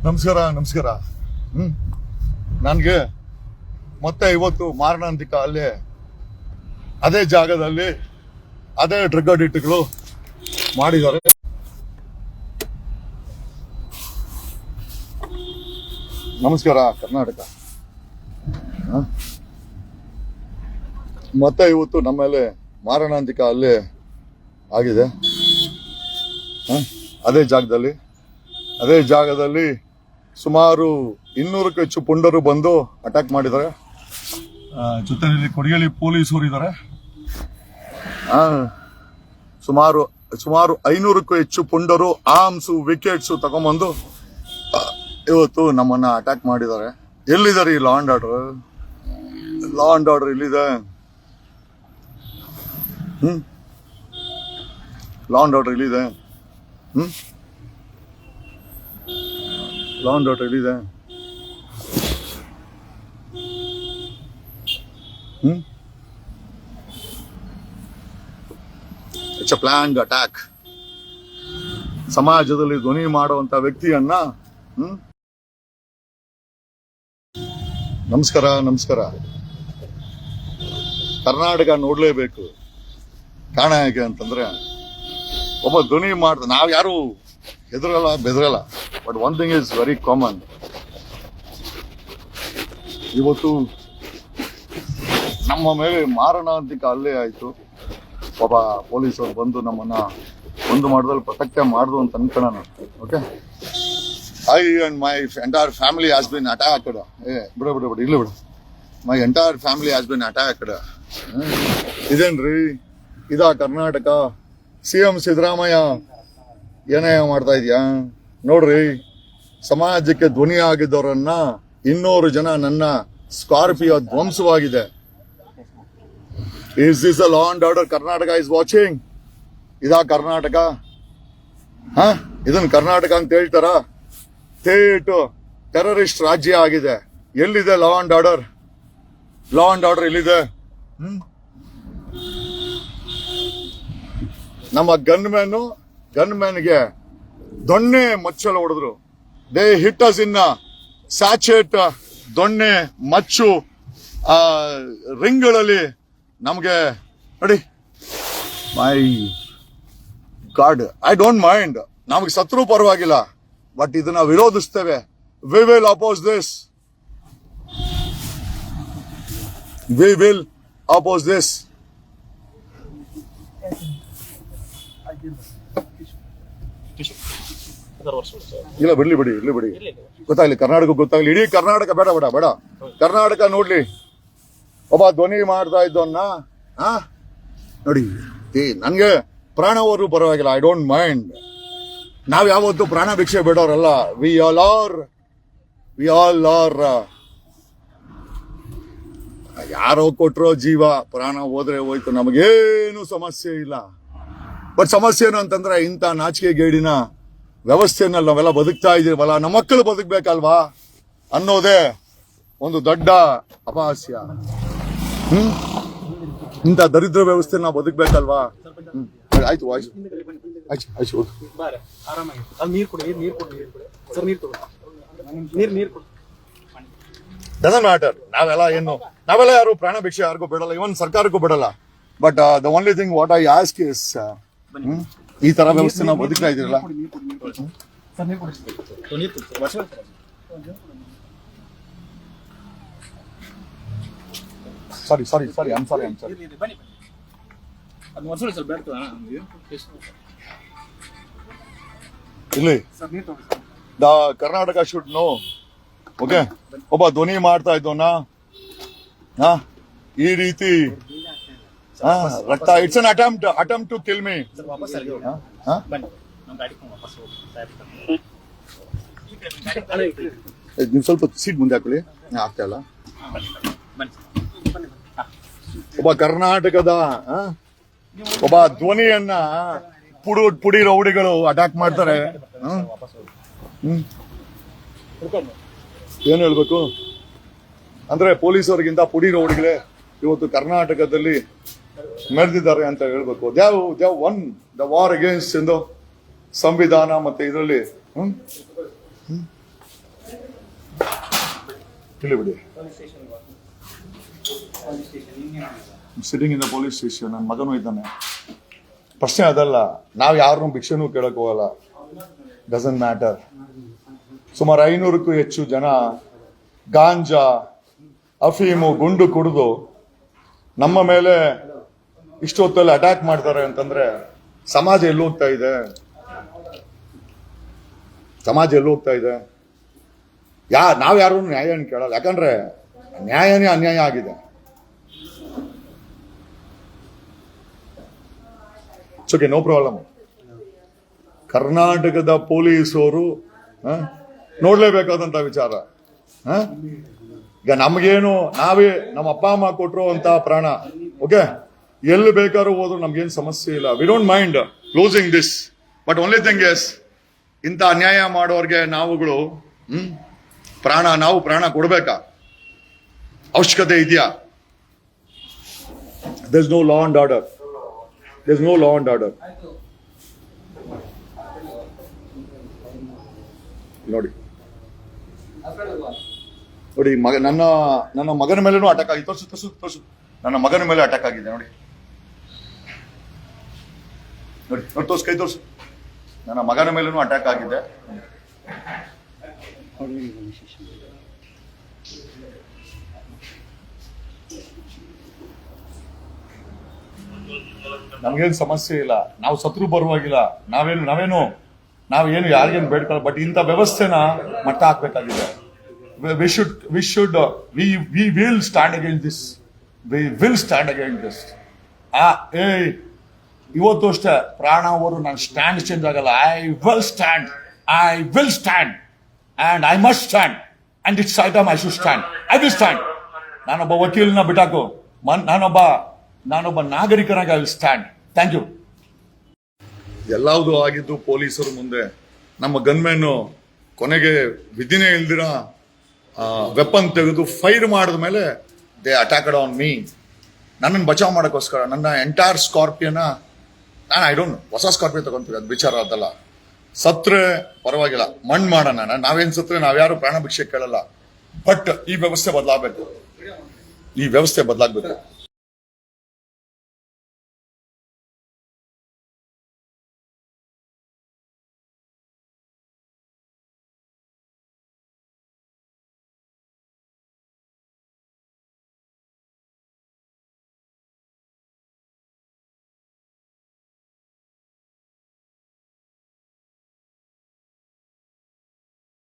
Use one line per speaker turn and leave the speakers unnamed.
ನಮಸ್ಕಾರ ನಮಸ್ಕಾರ. ನನಗೆ ಮತ್ತೆ ಇವತ್ತು ಮಾರಣಾಂತಿಕ ಅಲ್ಲೇ ಅದೇ ಜಾಗದಲ್ಲಿ ಅದೇ ಡ್ರಗ್ ಅಡಿಕ್ಟ್ಗಳು ಮಾಡಿದ್ದಾರೆ. ನಮಸ್ಕಾರ ಕರ್ನಾಟಕ. ಮತ್ತೆ ಇವತ್ತು ನಮ್ಮ ಮೇಲೆ ಮಾರಣಾಂತಿಕ ಹಲ್ಲೆ ಆಗಿದೆ. ಅದೇ ಜಾಗದಲ್ಲಿ ಸುಮಾರು 200ಕ್ಕೂ ಹೆಚ್ಚು ಪುಂಡರು ಬಂದು ಅಟ್ಯಾಕ್ ಮಾಡಿದ್ದಾರೆ. ಜೊತೆಯಲ್ಲಿ ಕೊಡಿಗೇರಿ ಪೊಲೀಸರು ಇದ್ದಾರೆ. ಸುಮಾರು 500ಕ್ಕೂ ಹೆಚ್ಚು ಪುಂಡರು ಆರ್ಮ್ಸ್ ವಿಕೆಟ್ಸ್ ತಗೊಂಡ್ಬಂದು ಇವತ್ತು ನಮ್ಮನ್ನ ಅಟ್ಯಾಕ್ ಮಾಡಿದ್ದಾರೆ. ಎಲ್ಲಿದ್ದಾರೆ ಈ ಲಾ and order? Law and order ಎಲ್ಲಿದೆ? ಲಾ ಅಂಡ್ ಆರ್ಡರ್ ಎಲ್ಲಿದೆ? ಲಾ ಅಂಡ್ ಆರ್ಡರ್ ಎಲ್ಲಿದೆ? It's a planned attack. ಸಮಾಜದಲ್ಲಿ ಧ್ವನಿ ಮಾಡುವಂತ ವ್ಯಕ್ತಿಯನ್ನ ನಮಸ್ಕಾರ. ಕರ್ನಾಟಕ ನೋಡ್ಲೇಬೇಕು. ಕಾರಣ ಹೇಗೆ ಅಂತಂದ್ರೆ, ಒಬ್ಬ ಧ್ವನಿ ಮಾಡ್ದ, ನಾವ್ ಯಾರು ಹೆದರಲ್ಲ ಬೆದರಲ್ಲ. But one thing is very common. ಇವತ್ತು ನಮ್ಮ ಮೇಲೆ ಮಾರಣಾಂತಿಕ ಹಲ್ಲೆ ಆಯ್ತು. ಒಬ್ಬ ಪೊಲೀಸರು ಬಂದು ನಮ್ಮನ್ನ ಒಂದು ಮಾಡೋದ್ರಲ್ಲಿ ಪ್ರೊಟೆಕ್ಟ್ ಮಾಡುದು ಅಂತ ಅನ್ಕೊಳ್ಳೋಣ. Okay, I and my entire family has been attacked. ಬಿಡು. My entire family has been attacked. ಇದೇನ್ರಿ ಇದಾ ಕರ್ನಾಟಕ? CM ಸಿದ್ದರಾಮಯ್ಯ ಏನೇ ಮಾಡ್ತಾ ಇದೆಯಾ ನೋಡ್ರಿ. ಸಮಾಜಕ್ಕೆ ಧ್ವನಿ ಆಗಿದ್ದವರನ್ನ 200 ಜನ ನನ್ನ Scorpio ಧ್ವಂಸವಾಗಿದೆ. Is this a law and order Karnataka is watching? ಇದಾ ಕರ್ನಾಟಕ? ಇದನ್ ಕರ್ನಾಟಕ ಅಂತ ಹೇಳ್ತಾರ? ಟೆರರಿಸ್ಟ್ ರಾಜ್ಯ ಆಗಿದೆ. ಎಲ್ಲಿದೆ law and order? Law and order ಎಲ್ಲಿದೆ? ನಮ್ಮ ಗನ್ಮ್ಯಾನ್ಗೆ ದೊಣ್ಣೆ ಮಚ್ಚಲು ಹೊಡೆದ್ರು. ದೇ ಹಿಟ್ ಅಸ್ ಇನ್ ಸ್ಯಾಚೆಟ್ ದೊಣ್ಣೆ ಮಚ್ಚು ರಿಂಗ್ಗಳಲ್ಲಿ ನಮ್ಗೆ ನೋಡಿ. My god, I don't mind. ನಮಗೆ ಸತ್ರು ಪರವಾಗಿಲ್ಲ, ಬಟ್ ಇದನ್ನ ವಿರೋಧಿಸ್ತೇವೆ. We will oppose this. ಇಲ್ಲ ಬಿಡ್ಲಿ ಗೊತ್ತಾಗ್ಲಿ, ಕರ್ನಾಟಕ ಗೊತ್ತಾಗ್ಲಿ, ಇಡೀ ಕರ್ನಾಟಕ ಬೇಡ ಕರ್ನಾಟಕ ನೋಡ್ಲಿ. ಒಬ್ಬ ಧ್ವನಿ ಮಾಡ್ತಾ ಇದ್ದವನ್ನ ನೋಡಿ. ನನ್ಗೆ ಪ್ರಾಣ ಹೋದ್ರು ಪರವಾಗಿಲ್ಲ, ಐ ಡೋಂಟ್ ಮೈಂಡ್. ನಾವ್ ಯಾವತ್ತು ಪ್ರಾಣ ಭಿಕ್ಷೆ ಬಿಡೋರಲ್ಲ. ವಿ ಆಲ್ ಆರ್ ಯಾರೋ ಕೊಟ್ರೋ ಜೀವ, ಪ್ರಾಣ ಹೋದ್ರೆ ಹೋಯ್ತು, ನಮಗೇನು ಸಮಸ್ಯೆ ಇಲ್ಲ. ಬಟ್ ಸಮಸ್ಯೆ ಏನು ಅಂತಂದ್ರೆ, ಇಂಥ ನಾಚಿಕೆ ಗೇಡಿನ ವ್ಯವಸ್ಥೆನಲ್ಲಿ ನಾವೆಲ್ಲ ಬದುಕ್ತಾ ಇದೀವಲ್ಲ, ನಮ್ಮ ಮಕ್ಕಳು ಬದುಕ್ಬೇಕಲ್ವಾ ಅನ್ನೋದೇ ಒಂದು ದೊಡ್ಡ ಅಪಹಾಸ್ಯ. ಇಂಥ ದರಿದ್ರ ವ್ಯವಸ್ಥೆ ನಾವು ಬದುಕ್ಬೇಕಲ್ವಾ? ಆಯ್ತು ಡಸಂಟ್ ಮ್ಯಾಟರ್. ನಾವೆಲ್ಲ ಯಾರು ಪ್ರಾಣ ಭಿಕ್ಷೆ ಯಾರಿಗೂ ಬಿಡಲ್ಲ, ಇವನ್ ಸರ್ಕಾರಕ್ಕೂ ಬಿಡಲ್ಲ. But the only thing what I ask is, ಈ ತರ ವ್ಯವಸ್ಥೆ ನಾವು ಬದುಕ್ತಾ ಇದೀರಲ್ಲ. ಸಾರಿ ಐಮ್ ಸಾರಿ. ಇಲ್ಲಿ the Karnataka should know. Okay, ಒಬ್ಬ ಧ್ವನಿ ಮಾಡ್ತಾ ಇದ್ದೋನ ಈ ರೀತಿ ರಕ್ತ, it's an attempt to kill me. ನೀವು ಸ್ವಲ್ಪ ಸೀಟ್ ಮುಂದೆ ಹಾಕೊಳ್ಳಿ, ಆಗ್ತಾ ಇಲ್ಲ. ಒಬ್ಬ ಕರ್ನಾಟಕದ ಒಬ್ಬ ಧ್ವನಿಯನ್ನ ಪುಡಿ ರೌಡಿಗಳು ಅಟ್ಯಾಕ್ ಮಾಡ್ತಾರೆ. ಏನು ಹೇಳ್ಬೇಕು ಅಂದ್ರೆ, ಪೊಲೀಸರಿಗಿಂತ ಪುಡಿ ರೌಡಿಗಳೇ ಇವತ್ತು ಕರ್ನಾಟಕದಲ್ಲಿ ಮೆರೆದಿದ್ದಾರೆ ಅಂತ ಹೇಳ್ಬೇಕು. ದೇವ್ ಒನ್ ದ ವಾರ್ ಅಗೇನ್ಸ್ಟ್ ಎಂದು ಸಂವಿಧಾನ ಮತ್ತೆ ಇದರಲ್ಲಿ ಇಲ್ಲಿ ಬಿಡಿ. Sitting in the police station. ನನ್ನ ಮಗನೂ ಇದ್ದಾನೆ. ಪ್ರಶ್ನೆ ಅದಲ್ಲ, ನಾವು ಯಾರನ್ನೂ ಭಿಕ್ಷೆನೂ ಕೇಳಕ್ ಹೋಗಲ್ಲ. Doesn't matter. ಸುಮಾರು 500ಕ್ಕೂ ಹೆಚ್ಚು ಜನ ಗಾಂಜಾ, ಅಫೀಮು, ಗುಂಡು ಕುಡಿದು ನಮ್ಮ ಮೇಲೆ ಇಷ್ಟೊತ್ತಲ್ಲಿ ಅಟ್ಯಾಕ್ ಮಾಡ್ತಾರೆ ಅಂತಂದ್ರೆ ಸಮಾಜ ಎಲ್ಲಿ ಹೋಗ್ತಾ ಇದೆ? ಸಮಾಜ ಎಲ್ಲಿ ಹೋಗ್ತಾ ಇದೆ? ನಾವ್ ಯಾರು ನ್ಯಾಯನ ಕೇಳಲ್ಲ. ಯಾಕಂದ್ರೆ ನ್ಯಾಯನೇ ಅನ್ಯಾಯ ಆಗಿದೆ. Okay, no problem. ಕರ್ನಾಟಕದ ಪೊಲೀಸರು ನೋಡ್ಲೇಬೇಕಾದಂತ ವಿಚಾರ. ಈಗ ನಮ್ಗೇನು, ನಾವೇ ನಮ್ಮ ಅಪ್ಪ ಅಮ್ಮ ಕೊಟ್ಟರು ಅಂತ ಪ್ರಾಣ. ಓಕೆ, ಎಲ್ಲಿ ಬೇಕಾದ್ರೂ ಹೋದ್ರು ನಮ್ಗೇನು ಸಮಸ್ಯೆ ಇಲ್ಲ. We don't mind closing this. But only thing is, ಇಂಥ ಅನ್ಯಾಯ ಮಾಡೋರ್ಗೆ ನಾವುಗಳು ನಾವು ಪ್ರಾಣ ಕೊಡ್ಬೇಕಾ? ಅವಶ್ಯಕತೆ ಇದೆಯಾ? There is no law and order. There is no law and order. ನೋಡಿ ನೋಡಿ, ನನ್ನ ಮಗನ ಮೇಲೇನೂ ಅಟ್ಯಾಕ್ ಆಗಿದೆ. ತೋರ್ಸು. ನನ್ನ ಮಗನ ಮೇಲೆ ಅಟ್ಯಾಕ್ ಆಗಿದೆ. ನೋಡಿ ತೋರ್ಸು, ಕೈ ತೋರ್ಸು. ನನ್ನ ಮಗನ ಮೇಲೇನೂ ಅಟ್ಯಾಕ್ ಆಗಿದೆ. ನಮ್ಗೇನು ಸಮಸ್ಯೆ ಇಲ್ಲ. ನಾವು ಸತ್ರು ಬರುವಾಗಿಲ್ಲ. ನಾವೇನು ಯಾರಿಗೇನು ಬೇಡ್ಕೊಳ್ಳ. ಬಟ್ ಇಂಥ ವ್ಯವಸ್ಥೆನ ಮಟ್ಟ ಹಾಕ್ಬೇಕಾಗಿದೆ. we will stand against this. We will stand against this. ಇವತ್ತು ಅಷ್ಟೇ ಪ್ರಾಣ ಅವರು ನನ್ನ ಸ್ಟ್ಯಾಂಡ್ ಚೇಂಜ್ ಆಗಲ್ಲ. I will stand and I must stand, and it's item I should stand. I will stand. ನಾನೊಬ್ಬ ವಕೀಲನ ಬಿಟ್ಟಾಕು. ನಾನೊಬ್ಬ ನಾಗರಿಕನಾಗಿ I will stand. Thank you. ಎಲ್ಲಾವುದು ಆಗಿದ್ದು ಪೊಲೀಸರ ಮುಂದೆ. ನಮ್ಮ ಗನ್ಮ್ಯಾನು ಕೊನೆಗೆ ವಿಧಿನೇ ಇಲ್ದಿರ ವೆಪನ್ ತೆಗೆದು ಫೈರ್ ಮಾಡಿದ ಮೇಲೆ ದೇ ಅಟ್ಯಾಕ್ಡ್ ಆನ್ ಮೀ. ನನ್ನನ್ನು ಬಚಾವ್ ಮಾಡೋಕ್ಕೋಸ್ಕರ ನನ್ನ ಎಂಟೈರ್ ಸ್ಕಾರ್ಪಿಯನ್ನ ಐ ಡೋಂಟ್ ನೋ, ಹೊಸ ಸ್ಕಾರ್ಪಿಯೋ ತಗೊಂತೀವಿ. ಅದು ವಿಚಾರ ಅದಲ್ಲ. ಸತ್ರೆ ಪರವಾಗಿಲ್ಲ, ಮಣ್ಣು ಮಾಡೋಣ. ನಾವೇನ್ ಸತ್ರೆ ನಾವ್ಯಾರು ಪ್ರಾಣ ಭಿಕ್ಷೆ ಕೇಳಲ್ಲ. ಬಟ್ ಈ ವ್ಯವಸ್ಥೆ ಬದಲಾಗಬೇಕು.